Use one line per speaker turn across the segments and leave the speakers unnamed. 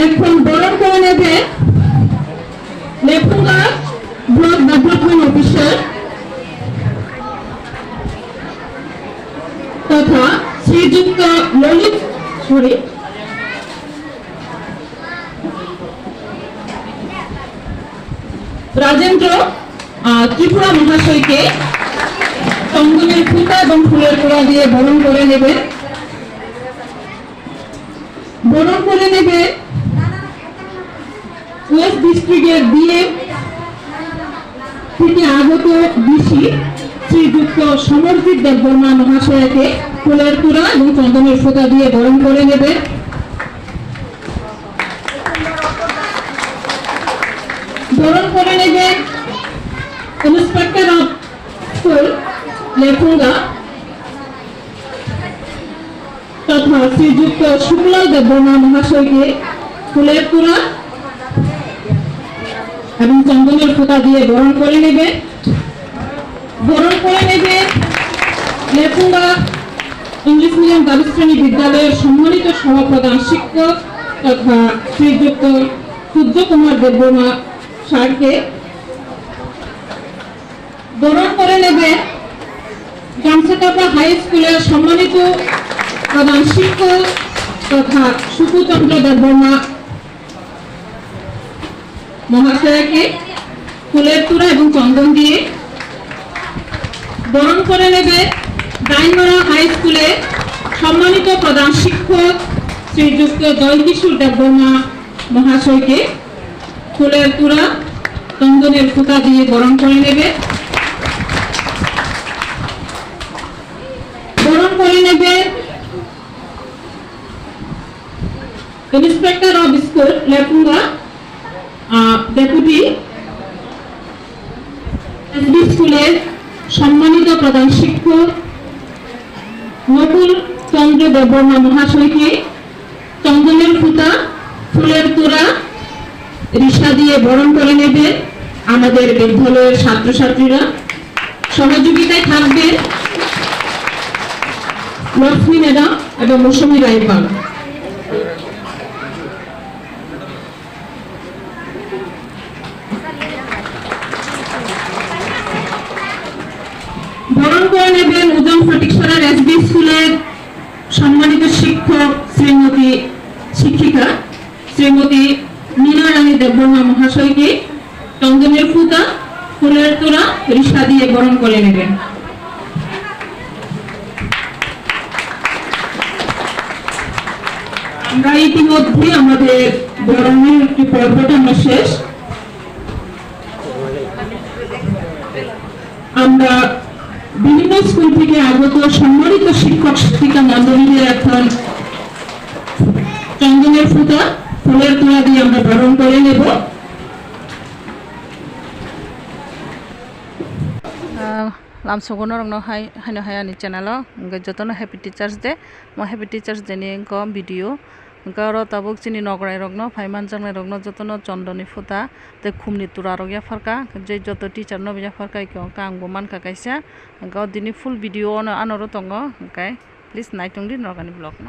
এখন বরণ করে নেবে লেফুঙ্গা ব্লক ডেভেলপমেন্ট অফিসার তথা শ্রীযুক্ত রাজেন্দ্র ত্রিপুরা মহাশয়কে চন্দনের ফুটা এবং ফুলের তোড়া দিয়ে বরণ করে নেবে। বরণ করে নেবে ওয়েস্ট ডিস্ট্রিক্টের বিএ থেকে আগত ডিসি শ্রীযুক্ত সমরজিৎ দেববর্মা মহাশয়কে ফুলের তোড়া এবং চন্দনের ফোঁটা দিয়ে বরণ করে নেবে। বরণ করে নেবে ইন্সপেক্টর অফ স্কুল লেফুঙ্গা তথা শ্রীযুক্ত শুক্লাল দেববর্মা মহাশয়কে ফুলের তোড়া এবং চন্দনের ফোঁটা দিয়ে বরণ করে নেবে। বরণ করে নেবে লেফুঙ্গা ইংলিশ মিডিয়াম দ্বাদশ শ্রেণী বিদ্যালয়ের সম্মানিত সহপ্রধান শিক্ষক তথা শ্রীযুক্ত সূর্যকুমার দেববর্মা স্যারকে। বরণ করে নেবে গামছাকাপা হাই স্কুলের সম্মানিত প্রধান শিক্ষক তথা সুকুচন্দ্র দেববর্মা মহাশয়কে ফুলের তোড়া এবং চন্দন দিয়ে। বরণ করে নেবে ডাইনমারা হাই স্কুলের সম্মানিত প্রধান শিক্ষক শ্রীযুক্ত জয়কিশোর দেববর্মা মহাশয়কে ফুলের তোড়া চন্দনের ফোঁটা দিয়ে বরণ করে নেবে। বরণ করে নেবে inspector of school Lefunga deputy SB স্কুলের সম্মানিত প্রধান শিক্ষক নকুল চন্দ্র দেববর্মা মহাশয়কে চন্দনের ফোঁটা ফুলের তোড়া রিসা দিয়ে বরণ করে নেবে আমাদের বিদ্যালয়ের ছাত্রছাত্রীরা। সহযোগিতায় থাকবে লক্ষ্মী ম্যাডাম এবং মৌসুমী রায়পাল। বরণ করে নেবেন উজন ফটিকছড়ার এসবি স্কুলের সম্মানিত শিক্ষক শিক্ষিকা শ্রীমতী মীনা রানী দেববর্মা মহাশয়কে চন্দনের ফোঁটা ফুলের তোড়া রিসা দিয়ে বরণ করে নেবেন। আমরা ইতিমধ্যে আমাদের বরণের একটি পর্বটা আমরা শেষ। আমরা বিভিন্ন স্কুল থেকে আগত সম্মানিত শিক্ষক শিক্ষিকা মন্ডলীদের এখন চন্দনের ফোঁটা ফুলের তোড়া দিয়ে আমরা বরণ করে নেব।
লামসগন রং হাইনো হায়ানি চ্যানেল যতন হ্যাপি টিচার্স ডে মই হ্যাপি টিচার্স ডে নিয়ে ভিডিও গারো তাবুক চিনি নগরাই রগ্ন ফাইমান জাংনাই রগ্ন যতন চন্দনী ফোঁটা তে খুমনি তুরা রগিয়া ফারকা যে যত টিচার নবিয়া ফারকা আংবো মানকা কাইসা গাও দিনি ফুল ভিডিও আনरो दङ ओंखाय प्लिज नायथंदि नगानि ब्लग न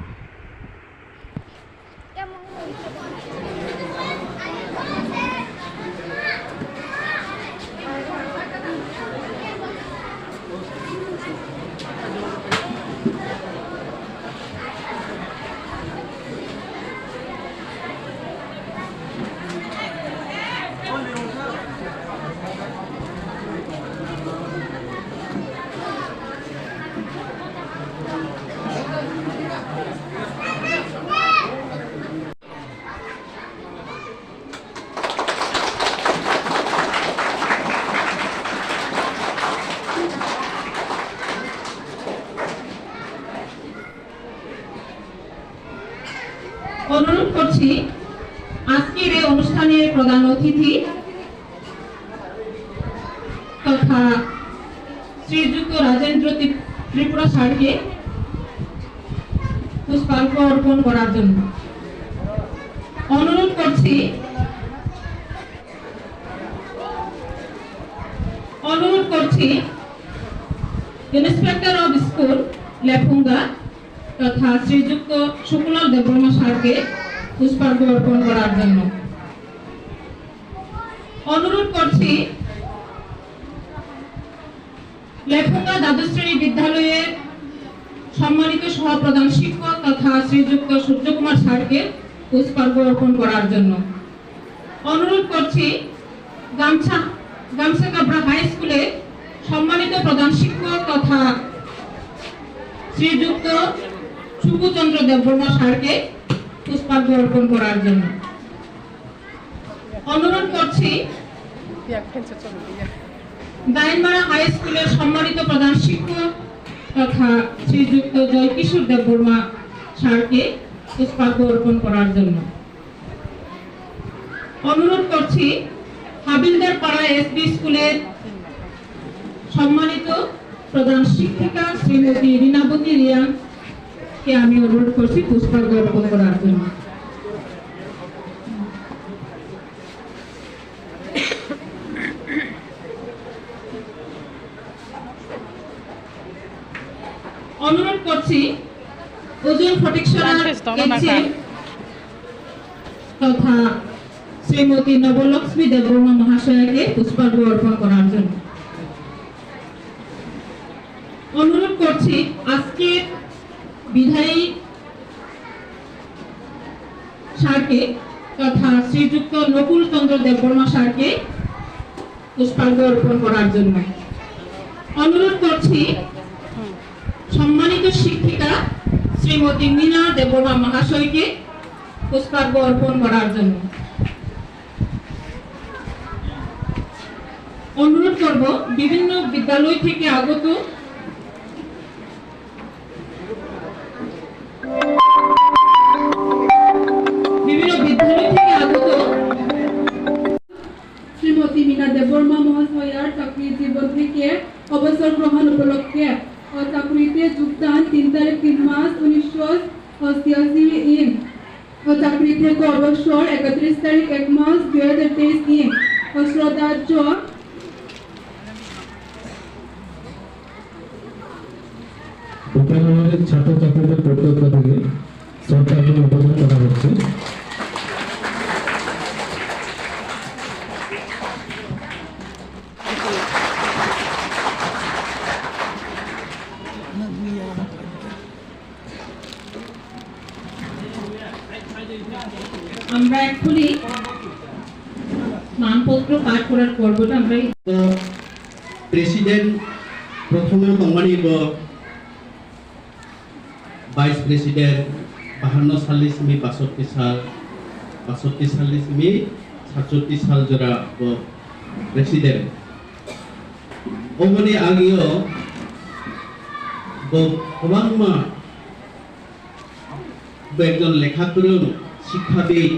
অনুরোধ করছি আজকের এই অনুষ্ঠানের প্রধান অতিথি তথা শ্রীযুক্ত রাজেন্দ্র ত্রিপুরা স্যারকে পুষ্পার্ঘ্য অর্পণ করার জন্য অনুরোধ করছি। ইন্সপেক্টর অফ স্কুল লেফুঙ্গা তথা শ্রীযুক্ত শুক্লাল দেববর্মা স্যারকে পুষ্পার্ঘ অর্পণ করার জন্য অনুরোধ করছি লেখুঙ্গা দ্বাদশ শ্রেণী বিদ্যালয়ের সম্মানিত সহপ্রধান শিক্ষক তথা শ্রীযুক্ত সূর্যকুমার স্যারকে পুষ্পার্ঘ অর্পণ করার জন্য অনুরোধ করছি গামছাকাবরা হাই স্কুলে সম্মানিত প্রধান শিক্ষক তথা শ্রীযুক্ত সুকুচন্দ্র দেববর্মা স্যারকে পুষ্পার্ঘ অর্পণ করার জন্য অনুরোধ করছি দাইনমারা হাই স্কুলের সম্মানিত প্রধান শিক্ষক তথা শ্রীযুক্ত জয়কিশোর দেববর্মা স্যারকে পুষ্পার্ঘ অর্পণ করার জন্য অনুরোধ করছি হাবিলদার পাড়া এসবি স্কুলের সম্মানিত প্রধান শিক্ষিকা শ্রীমতী রিনাবতী রিয়াকে আমি অনুরোধ করছি পুষ্পার্ঘ অর্পণ করার জন্য অনুরোধ করছি ওজন ফটিকছড়া তথা শ্রীমতী নবলক্ষ্মী দেববর্মা মহাশয়াকে পুষ্পার্ঘ অর্পণ করার জন্য অনুরোধ করছি আজকে বিধায়ী স্যারকে তথা শ্রীযুক্ত নকুল চন্দ্র দেববর্মা স্যারকে পুষ্পার্ঘ অর্পণ করার জন্য অনুরোধ করছি সম্মানিত শিক্ষিকা শ্রীমতী মীনা দেববর্মা মহাশয়কে পুষ্পার্ঘ অর্পণ করার জন্য অনুরোধ করব বিভিন্ন বিদ্যালয় থেকে আগত
শ্রীমতী মীনা দেববর্মা মহাশয়ার চাকরি জীবন থেকে অবসর গ্রহণ উপলক্ষে ও চাকরিতে যোগদান 3 তারিখ 3 মাস 1988 ইং ও চাকরি থেকে অবসর 31 তারিখ 1 মাস 2023 ইং ও শ্রদ্ধার্য
বিদ্যালয়ের ছাত্রছাত্রীদের কর্তব্য থেকে শ্রদ্ধার্ঘ্য অর্পণ করা হচ্ছে।
আমরা এখনই নামপত্র পাঠ করার পর্বটা আমরা
প্রেসিডেন্ট প্রথমে কোম্পানি ভাইস প্রেসিডেন্ট 52 সাল 62 সাল 62 সাল 67 সাল জরা প্রেসিডেন্ট ওমনি আগিও গোবাংমা একজন লেখাকরণ শিক্ষাবিদ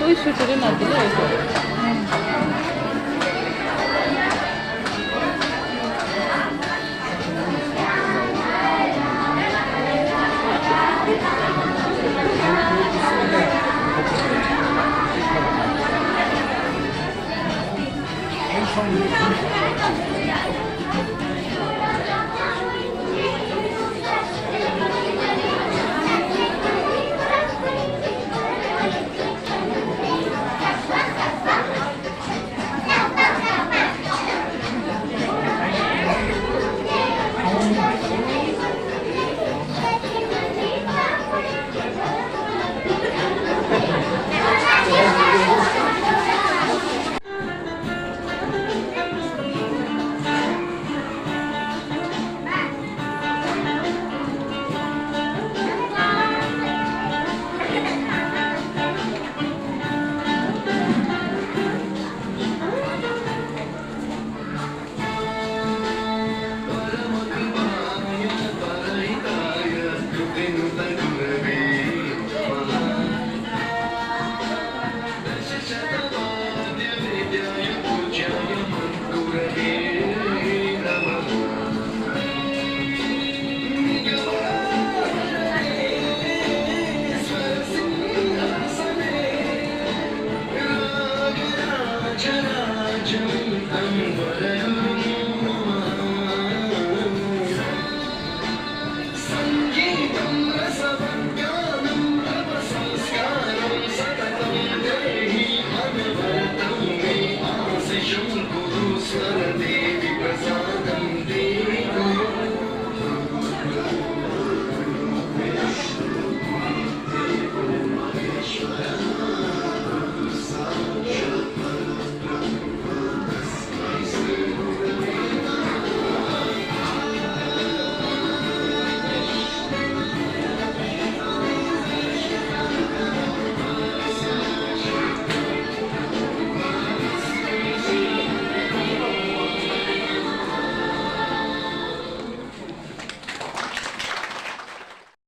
ওই সুতরে না দিলে